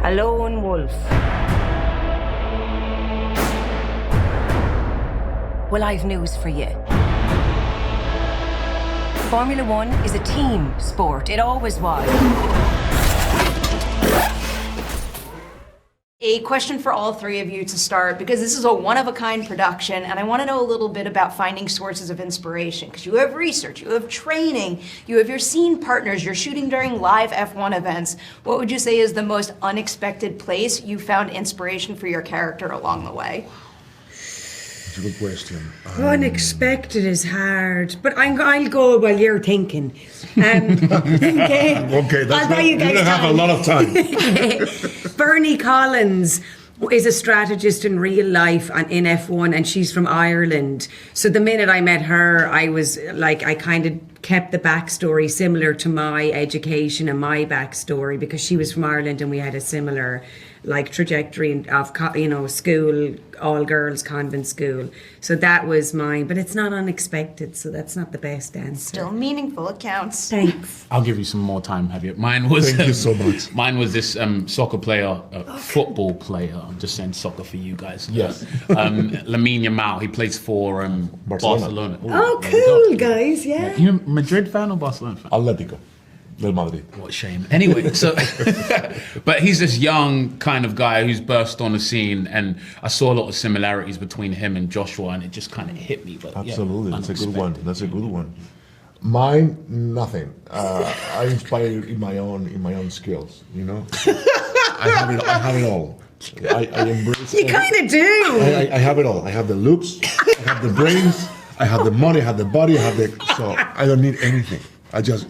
A lone wolf. Well, I've news for you. Formula One is a team sport. It always was. A question for all three of you to start, because this is a one-of-a-kind production, and I want to know a little bit about finding sources of inspiration, because you have research, you have training, you have your scene partners, you're shooting during live F1 events. What would you say is the most unexpected place you found inspiration for your character along the way? That's a good question. Unexpected is hard, but I'll go while you're thinking. Okay, You don't have a lot of time. Bernie Collins is a strategist in real life and in F1, and she's from Ireland. So the minute I met her, I was like, I kind of kept the backstory similar to my education and my backstory, because she was from Ireland and we had a similar like trajectory of, you know, school, all girls convent school. So that was mine, but it's not unexpected, so that's not the best answer. Still meaningful, it counts. Thanks. I'll give you some more time, Javier. Mine was. Thank you so much. Mine was this soccer player, football player. I'm just saying soccer for you guys. Yes. Lamine Yamal. He plays for Barcelona. Oh, cool, guys, yeah. You a Madrid fan or Barcelona fan? Atlético del Madrid. What a shame. Anyway, so, but he's this young kind of guy who's burst on the scene, and I saw a lot of similarities between him and Joshua, and it just kind of hit me. But Absolutely, yeah, that's a good one. That's a good one. Mine, nothing. I inspire in my own skills. You know, I have it all. I embrace. You kind of do. I have it all. I have the looks. I have the brains. I have the money. I have the body. I have the. So I don't need anything.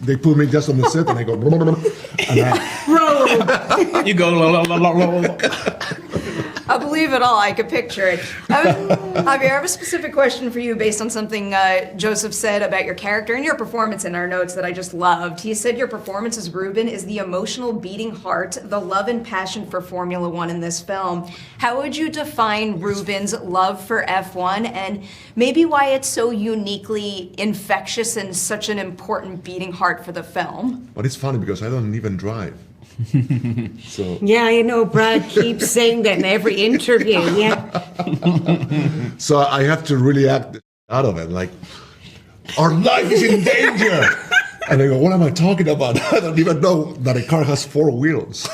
They put me just on the set and I go, and You go, I believe it all. I could picture it. Javier, I have a specific question for you based on something Joseph said about your character and your performance in our notes that I just loved. He said your performance as Ruben is the emotional beating heart, the love and passion for Formula One in this film. How would you define Ruben's love for F1 and maybe why it's so uniquely infectious and such an important beating heart for the film? But it's funny because I don't even drive. So Yeah, I know Brad keeps saying that in every interview, yeah. so I have to really act out of it. Like, our life is in danger. And I go, what am I talking about? I don't even know that a car has 4 wheels.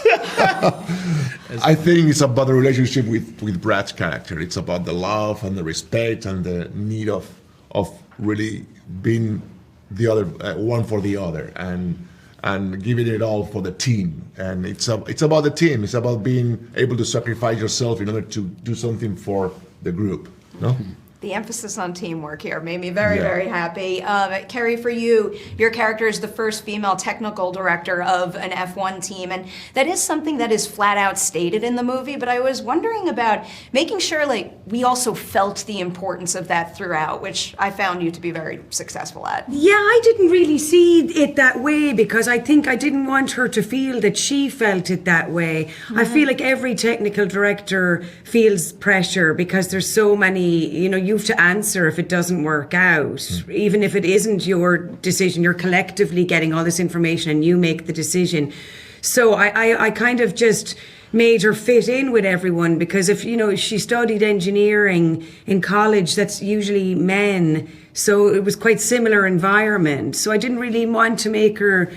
I think it's about the relationship with Brad's character. It's about the love and the respect and the need of really being the other one for the other and giving it all for the team. And it's about the team. It's about being able to sacrifice yourself in order to do something for the group. No? The emphasis on teamwork here made me very, very happy. Kerry, for you, your character is the first female technical director of an F1 team, and that is something that is flat out stated in the movie, but I was wondering about making sure we also felt the importance of that throughout, which I found you to be very successful at. Yeah, I didn't really see it that way because I think I didn't want her to feel that she felt it that way. Mm-hmm. I feel like every technical director feels pressure because there's so many, you have to answer if it doesn't work out. Even if it isn't your decision, you're collectively getting all this information and you make the decision. So I kind of just made her fit in with everyone because if she studied engineering in college, that's usually men. So it was quite similar environment. So I didn't really want to make her.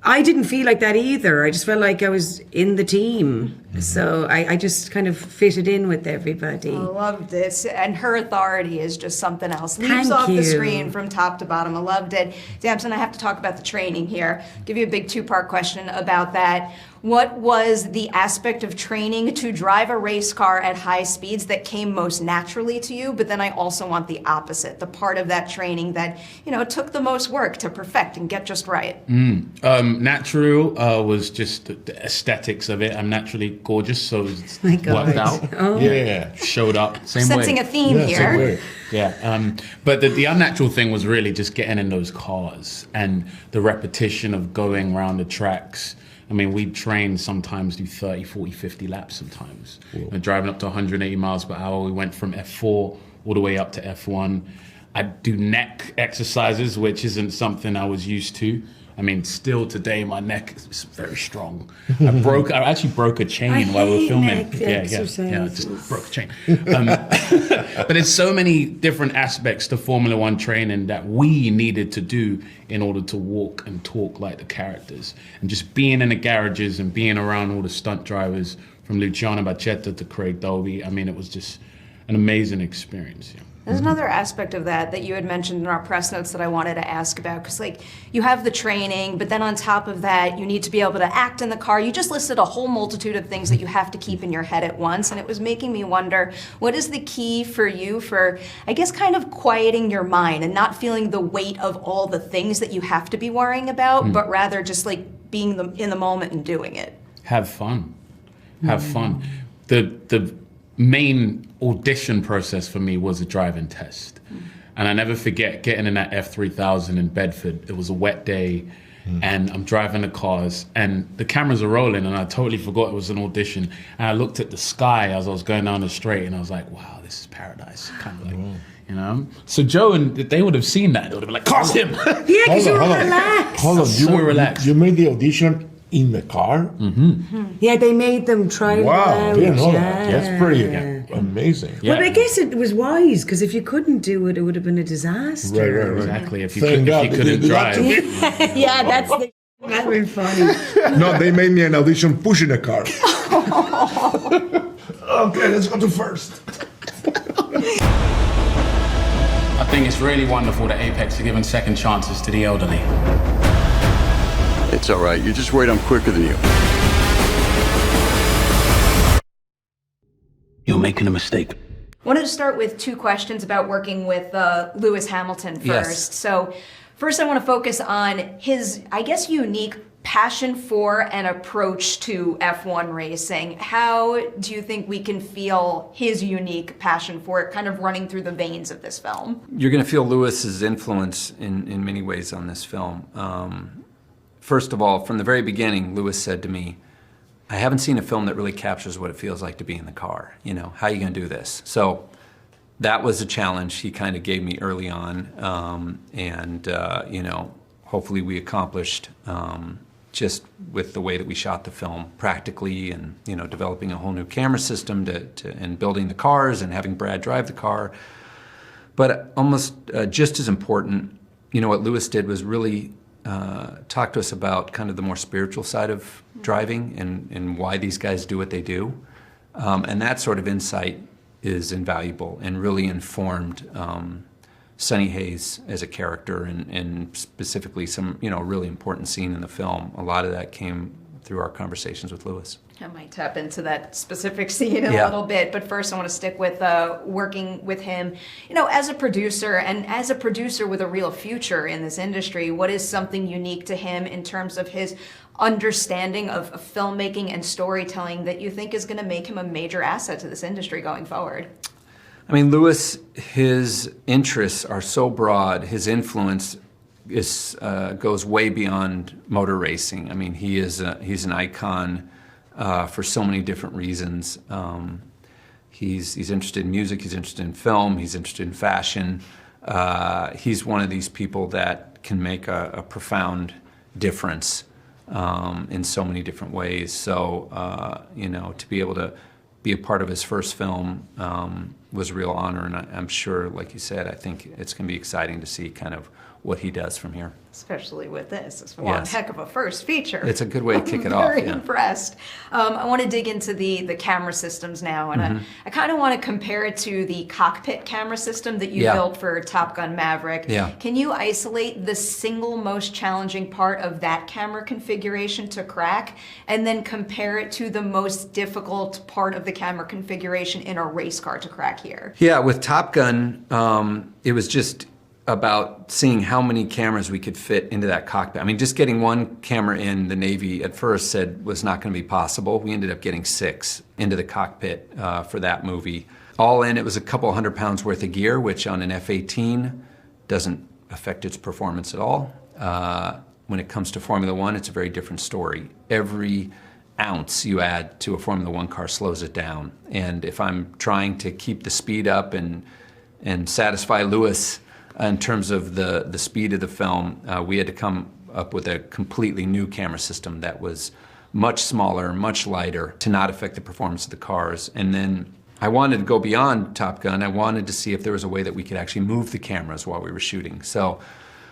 I didn't feel like that either. I just felt like I was in the team. Mm-hmm. So I just kind of fitted in with everybody. I loved it. And her authority is just something else. Leaps off the screen from top to bottom. I loved it. Damson, I have to talk about the training here. Give you a big 2-part question about that. What was the aspect of training to drive a race car at high speeds that came most naturally to you? But then I also want the opposite, the part of that training that, took the most work to perfect and get just right. Natural was just the aesthetics of it. I'm naturally gorgeous, so it's worked out. Oh. Yeah, showed up. Same way. Sensing a theme here. Same way. Yeah, but the unnatural thing was really just getting in those cars and the repetition of going around the tracks. I mean, we'd train sometimes do 30, 40, 50 laps sometimes. And driving up to 180 miles per hour. We went from F4 all the way up to F1. I'd do neck exercises, which isn't something I was used to. I mean, still today, my neck is very strong. I actually broke a chain while we were filming. Yeah, just broke a chain. But there's so many different aspects to Formula One training that we needed to do in order to walk and talk like the characters. And just being in the garages and being around all the stunt drivers, from Luciano Bacchetta to Craig Dolby, I mean, it was just an amazing experience. Yeah. There's another aspect of that you had mentioned in our press notes that I wanted to ask about, because like you have the training, but then on top of that, you need to be able to act in the car. You just listed a whole multitude of things that you have to keep in your head at once, and it was making me wonder, what is the key for you for, I guess, kind of quieting your mind and not feeling the weight of all the things that you have to be worrying about, but rather just like being in the moment and doing it? Have fun. Have fun. The main audition process for me was a driving test. And I never forget getting in that F3000 in Bedford. It was a wet day and I'm driving the cars and the cameras are rolling and I totally forgot it was an audition. And I looked at the sky as I was going down the straight and I was like, wow, this is paradise. Kind of like, you know? So Joe and they would have seen that. They would have been like, cast him! Yeah, because you were relaxed. Hold on, So relaxed. You made the audition in the car? Yeah, they made them try it Wow, out. didn't know yeah. that. That's pretty amazing. Yeah. But I guess it was wise, because if you couldn't do it, it would have been a disaster. Right. Exactly. If you Thank God couldn't they did that drive. to me. Yeah, that's the... That would be funny. No, they made me an audition pushing a car. Okay, let's go to first. I think it's really wonderful that Apex are giving second chances to the elderly. It's all right. You're just worried I'm quicker than you. You're making a mistake. Wanted to start with two questions about working with Lewis Hamilton first. Yes. So first I want to focus on his, I guess, unique passion for and approach to F1 racing. How do you think we can feel his unique passion for it kind of running through the veins of this film? You're going to feel Lewis's influence in many ways on this film. First of all, from the very beginning, Lewis said to me, I haven't seen a film that really captures what it feels like to be in the car. You know, how are you going to do this? So that was a challenge he kind of gave me early on. You know, hopefully we accomplished just with the way that we shot the film practically and, you know, developing a whole new camera system and building the cars and having Brad drive the car. But almost just as important, you know, what Lewis did was really talk to us about kind of the more spiritual side of driving and why these guys do what they do. And that sort of insight is invaluable and really informed Sonny Hayes as a character and specifically some, you know, really important scene in the film. A lot of that came through our conversations with Lewis. I might tap into that specific scene in a Yeah. little bit, but first I want to stick with working with him. You know, as a producer with a real future in this industry, what is something unique to him in terms of his understanding of filmmaking and storytelling that you think is going to make him a major asset to this industry going forward? I mean, Lewis, his interests are so broad, his influence goes way beyond motor racing. I mean, he's an icon for so many different reasons. He's interested in music, he's interested in film, he's interested in fashion. He's one of these people that can make a profound difference in so many different ways. So, you know, to be able to be a part of his first film was a real honor, and I'm sure, like you said, I think it's going to be exciting to see kind of what he does from here. Especially with this. It's one Yes. heck of a first feature. It's a good way to kick it off. Very Yeah. impressed. I want to dig into the camera systems now, and I kind of want to compare it to the cockpit camera system that you Yeah. built for Top Gun Maverick. Yeah. Can you isolate the single most challenging part of that camera configuration to crack, and then compare it to the most difficult part of the camera configuration in a race car to crack here? Yeah, with Top Gun, it was just about seeing how many cameras we could fit into that cockpit. I mean, just getting one camera in, the Navy at first said was not going to be possible. We ended up getting 6 into the cockpit for that movie. All in, it was a couple hundred pounds worth of gear, which on an F-18 doesn't affect its performance at all. When it comes to Formula One, it's a very different story. Every ounce you add to a Formula One car slows it down. And if I'm trying to keep the speed up and satisfy Lewis in terms of the speed of the film, we had to come up with a completely new camera system that was much smaller, much lighter, to not affect the performance of the cars. And then I wanted to go beyond Top Gun. I wanted to see if there was a way that we could actually move the cameras while we were shooting. So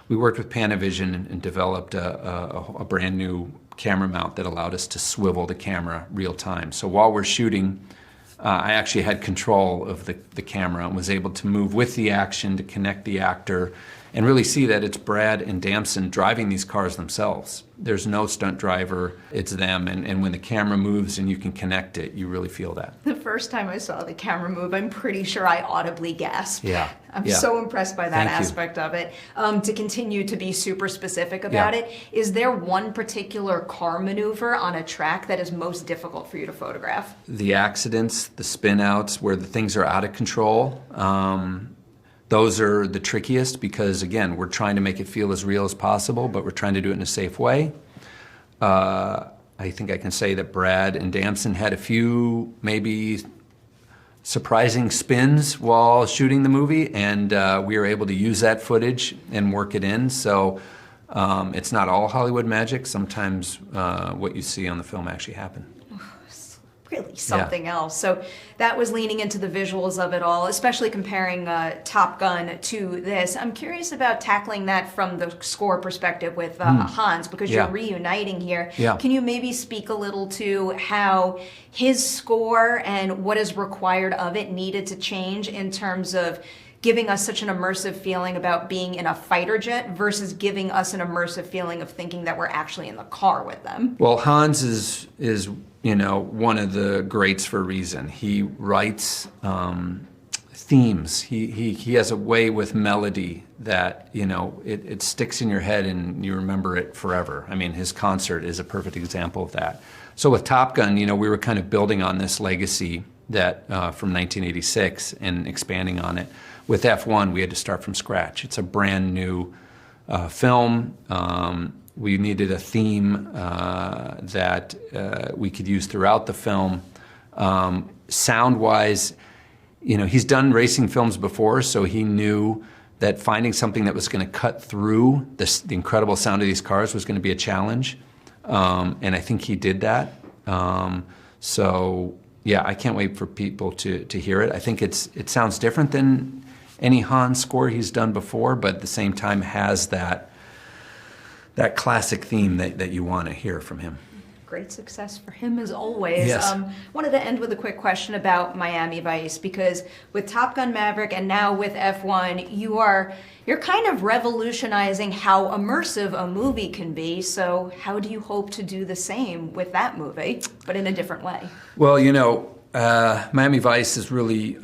we worked with Panavision and developed a brand new camera mount that allowed us to swivel the camera real time. So while we're shooting, I actually had control of the camera and was able to move with the action to connect the actor and really see that it's Brad and Damson driving these cars themselves. There's no stunt driver, it's them, and when the camera moves and you can connect it, you really feel that. The first time I saw the camera move, I'm pretty sure I audibly gasped. Yeah. I'm Yeah. so impressed by that Thank you. aspect of it. To continue to be super specific about Yeah. it, is there one particular car maneuver on a track that is most difficult for you to photograph? The accidents, the spin outs, where the things are out of control, those are the trickiest because, again, we're trying to make it feel as real as possible, but we're trying to do it in a safe way. I think I can say that Brad and Damson had a few maybe surprising spins while shooting the movie, and we were able to use that footage and work it in. So it's not all Hollywood magic. Sometimes what you see on the film actually happened. Really something else. So that was leaning into the visuals of it all, especially comparing Top Gun to this. I'm curious about tackling that from the score perspective with Hans, because Yeah. you're reuniting here. Yeah. Can you maybe speak a little to how his score and what is required of it needed to change in terms of giving us such an immersive feeling about being in a fighter jet versus giving us an immersive feeling of thinking that we're actually in the car with them? Well, Hans is one of the greats for a reason. He writes themes. He has a way with melody that, it sticks in your head and you remember it forever. I mean, his concert is a perfect example of that. So with Top Gun, we were kind of building on this legacy that from 1986 and expanding on it. With F1, we had to start from scratch. It's a brand new film. We needed a theme that we could use throughout the film. Sound-wise, he's done racing films before, so he knew that finding something that was going to cut through the incredible sound of these cars was going to be a challenge. And I think he did that. So, yeah, I can't wait for people to hear it. I think it sounds different than any Hans score he's done before, but at the same time has that classic theme that you want to hear from him. Great success for him as always. Yes. Wanted to end with a quick question about Miami Vice, because with Top Gun Maverick and now with F1, you're kind of revolutionizing how immersive a movie can be. So how do you hope to do the same with that movie, but in a different way? Well, Miami Vice is really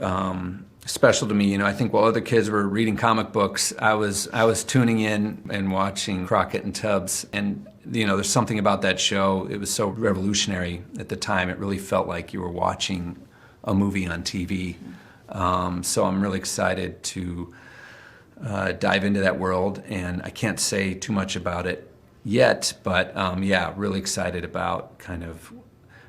special to me. I think while other kids were reading comic books, I was tuning in and watching Crockett and Tubbs. And there's something about that show. It was so revolutionary at the time. It really felt like you were watching a movie on TV. So I'm really excited to dive into that world. And I can't say too much about it yet, but really excited about kind of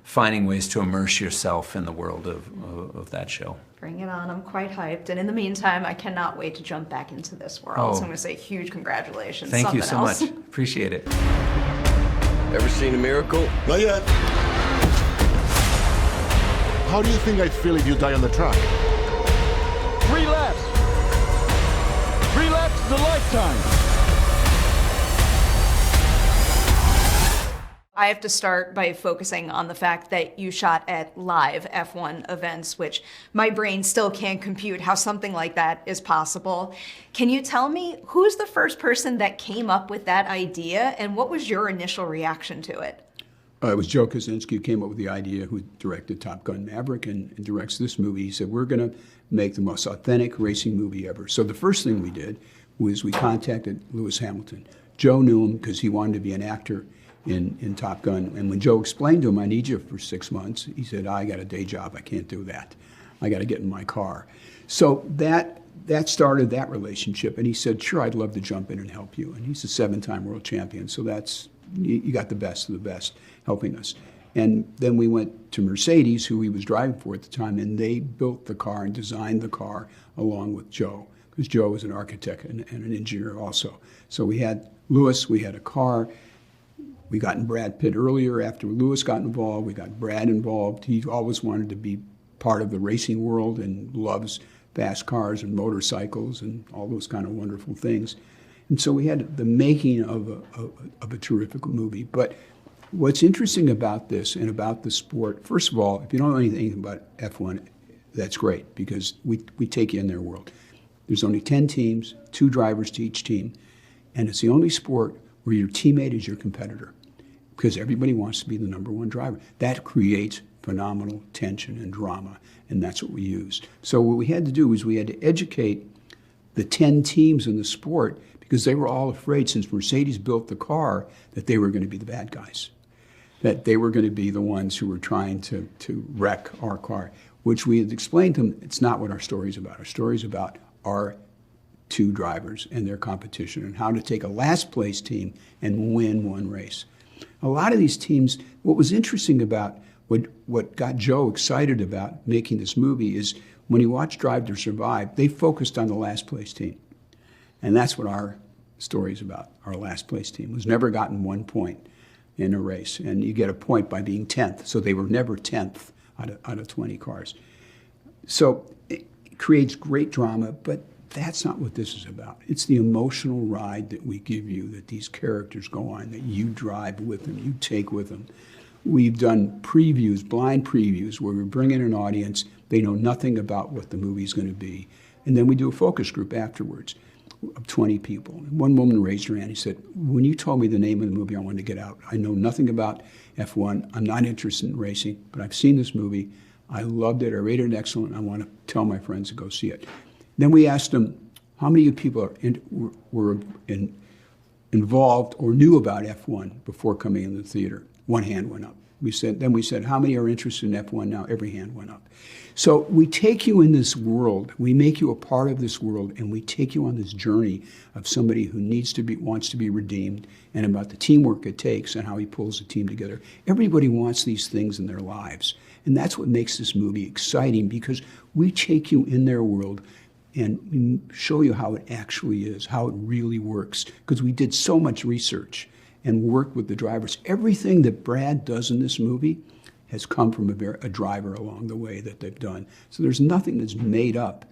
finding ways to immerse yourself in the world of that show. Bring it on. I'm quite hyped. And in the meantime, I cannot wait to jump back into this world. So I'm going to say huge congratulations. Thank you Something so else. much. Appreciate it. Ever seen a miracle? Not yet. How do you think I'd feel if you die on the track? 3 laps. 3 laps is a lifetime. I have to start by focusing on the fact that you shot at live F1 events, which my brain still can't compute how something like that is possible. Can you tell me who's the first person that came up with that idea, and what was your initial reaction to it? It was Joe Kosinski who came up with the idea, who directed Top Gun Maverick and directs this movie. He said, we're going to make the most authentic racing movie ever. So the first thing we did was we contacted Lewis Hamilton. Joe knew him because he wanted to be an actor in Top Gun. And when Joe explained to him, I need you for 6 months, he said, I got a day job, I can't do that. I got to get in my car. So that started that relationship. And he said, sure, I'd love to jump in and help you. And he's a 7-time world champion, so you got the best of the best helping us. And then we went to Mercedes, who he was driving for at the time, and they built the car and designed the car along with Joe, because Joe was an architect and an engineer also. So we had Lewis, we had a car. We got in Brad Pitt earlier. After Lewis got involved, we got Brad involved. He always wanted to be part of the racing world and loves fast cars and motorcycles and all those kind of wonderful things. And so we had the making of a terrific movie. But what's interesting about this and about the sport, first of all, if you don't know anything about F1, that's great because we take you in their world. There's only 10 teams, 2 drivers to each team, and it's the only sport where your teammate is your competitor because everybody wants to be the number 1 driver. That creates phenomenal tension and drama, and that's what we used. So what we had to do was we had to educate the 10 teams in the sport because they were all afraid, since Mercedes built the car, that they were going to be the bad guys, that they were going to be the ones who were trying to wreck our car, which we had explained to them, it's not what our story's about. Our story's about our 2 drivers and their competition and how to take a last place team and win 1 race. A lot of these teams, what was interesting about what got Joe excited about making this movie is when he watched Drive to Survive, they focused on the last place team. And that's what our story's about. Our last place team was never gotten 1 point in a race. And you get a point by being 10th. So they were never 10th out of 20 cars. So it creates great drama, but that's not what this is about. It's the emotional ride that we give you, that these characters go on, that you drive with them, you take with them. We've done previews, blind previews, where we bring in an audience. They know nothing about what the movie's going to be. And then we do a focus group afterwards of 20 people. And one woman raised her hand. He said, when you told me the name of the movie, I wanted to get out. I know nothing about F1. I'm not interested in racing, but I've seen this movie. I loved it. I rated it excellent. I want to tell my friends to go see it. Then we asked them, how many of you people were involved or knew about F1 before coming in the theater? 1 hand went up. We said, how many are interested in F1 now? Every hand went up. So we take you in this world, we make you a part of this world, and we take you on this journey of somebody who wants to be redeemed, and about the teamwork it takes and how he pulls the team together. Everybody wants these things in their lives. And that's what makes this movie exciting, because we take you in their world and show you how it actually is, how it really works, because we did so much research and worked with the drivers. Everything that Brad does in this movie has come from a driver along the way that they've done. So there's nothing that's made up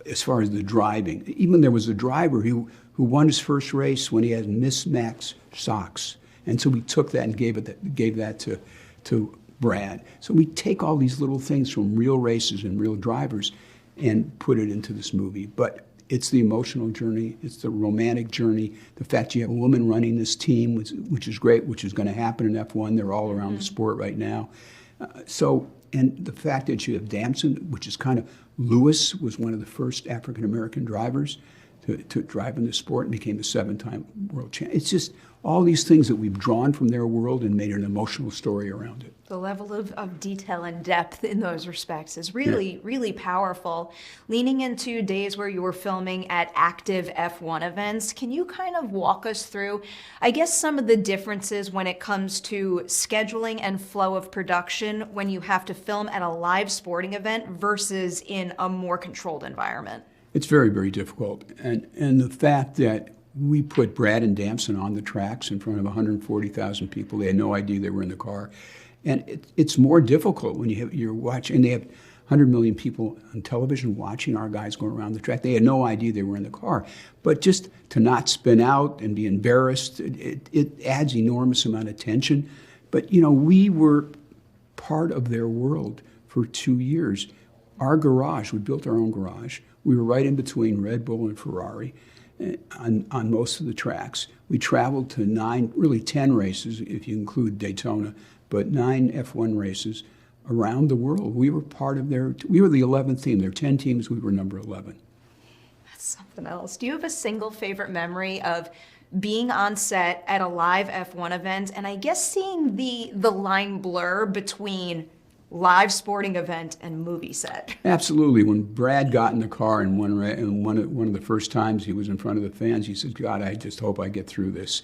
as far as the driving. Even there was a driver who won his first race when he had mismatched socks. And so we took that and gave that to Brad. So we take all these little things from real races and real drivers and put it into this movie. But it's the emotional journey, it's the romantic journey, the fact you have a woman running this team, which is great, which is going to happen in F1. They're all around the sport right now. And the fact that you have Damson, which is kind of, Lewis was one of the first African-American drivers to drive in the sport and became the 7-time world champion. It's just all these things that we've drawn from their world and made an emotional story around it. The level of detail and depth in those respects is really, really powerful. Leaning into days where you were filming at active F1 events, can you kind of walk us through, I guess, some of the differences when it comes to scheduling and flow of production when you have to film at a live sporting event versus in a more controlled environment? It's very, very difficult. And the fact that we put Brad and Damson on the tracks in front of 140,000 people, they had no idea they were in the car. And it's more difficult when you're watching, and they have 100 million people on television watching our guys going around the track. They had no idea they were in the car. But just to not spin out and be embarrassed, it adds enormous amount of tension. But, we were part of their world for 2 years. Our garage, we built our own garage. We were right in between Red Bull and Ferrari on most of the tracks. We traveled to 10 races, if you include Daytona, but 9 F1 races around the world. We were part of we were the 11th team. There were 10 teams, we were number 11. That's something else. Do you have a single favorite memory of being on set at a live F1 event and I guess seeing the line blur between live sporting event and movie set? Absolutely. When Brad got in the car and one of the first times he was in front of the fans, he said, God, I just hope I get through this.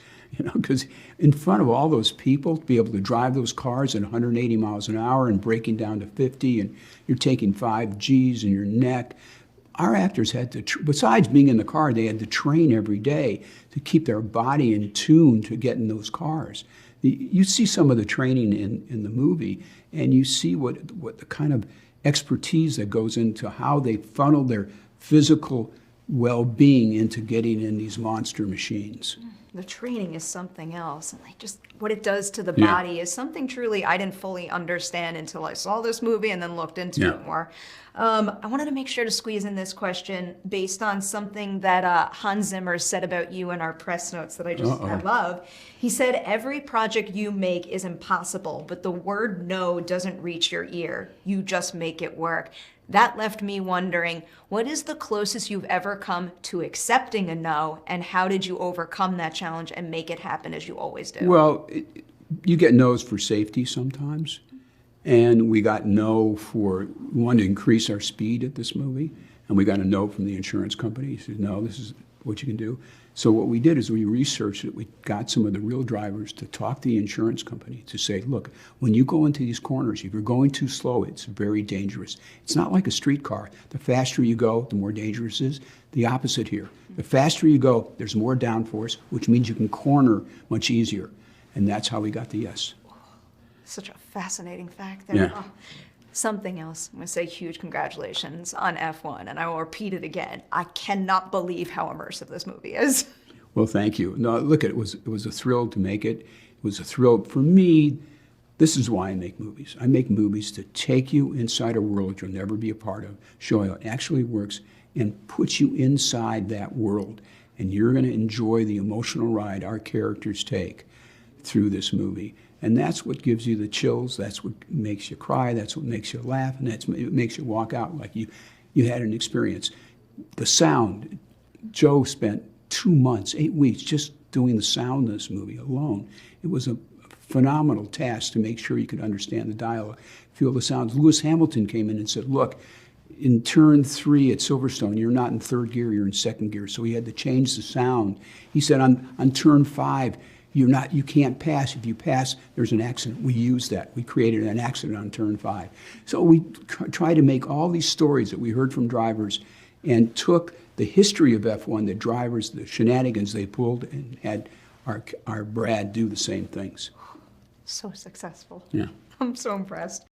Because in front of all those people, to be able to drive those cars at 180 miles an hour and breaking down to 50, and you're taking 5 Gs in your neck, our actors had to, besides being in the car, they had to train every day to keep their body in tune to get in those cars. You see some of the training in the movie, and you see what the kind of expertise that goes into how they funnel their physical well-being into getting in these monster machines. The training is something else, and like just what it does to the body is something truly I didn't fully understand until I saw this movie and then looked into it more. I wanted to make sure to squeeze in this question based on something that Hans Zimmer said about you in our press notes that I love. He said, every project you make is impossible, but the word no doesn't reach your ear. You just make it work. That left me wondering, what is the closest you've ever come to accepting a no, and how did you overcome that challenge and make it happen as you always do? Well, you get no's for safety sometimes, and we got no for, we wanted to increase our speed at this movie, and we got a no from the insurance company. He said, no, this is what you can do. So what we did is we researched it. We got some of the real drivers to talk to the insurance company to say, look, when you go into these corners, if you're going too slow, it's very dangerous. It's not like a street car. The faster you go, the more dangerous it is. The opposite here. The faster you go, there's more downforce, which means you can corner much easier. And that's how we got the yes. Such a fascinating fact there. Yeah. Oh. Something else, I'm going to say huge congratulations on F1, and I will repeat it again. I cannot believe how immersive this movie is. Well, thank you. No, look, it was a thrill to make it. It was a thrill for me. This is why I make movies. I make movies to take you inside a world you'll never be a part of, show you how it actually works, and put you inside that world. And you're going to enjoy the emotional ride our characters take through this movie. And that's what gives you the chills, that's what makes you cry, that's what makes you laugh, and that's what makes you walk out like you had an experience. The sound, Joe spent 2 months, 8 weeks just doing the sound of this movie alone. It was a phenomenal task to make sure you could understand the dialogue, feel the sounds. Lewis Hamilton came in and said, look, in turn 3 at Silverstone, you're not in third gear, you're in second gear. So he had to change the sound. He said on turn 5, you can't pass. If you pass, there's an accident. We used that. We created an accident on turn 5. So we try to make all these stories that we heard from drivers and took the history of F1, the drivers, the shenanigans they pulled, and had our Brad do the same things. So successful. Yeah. I'm so impressed.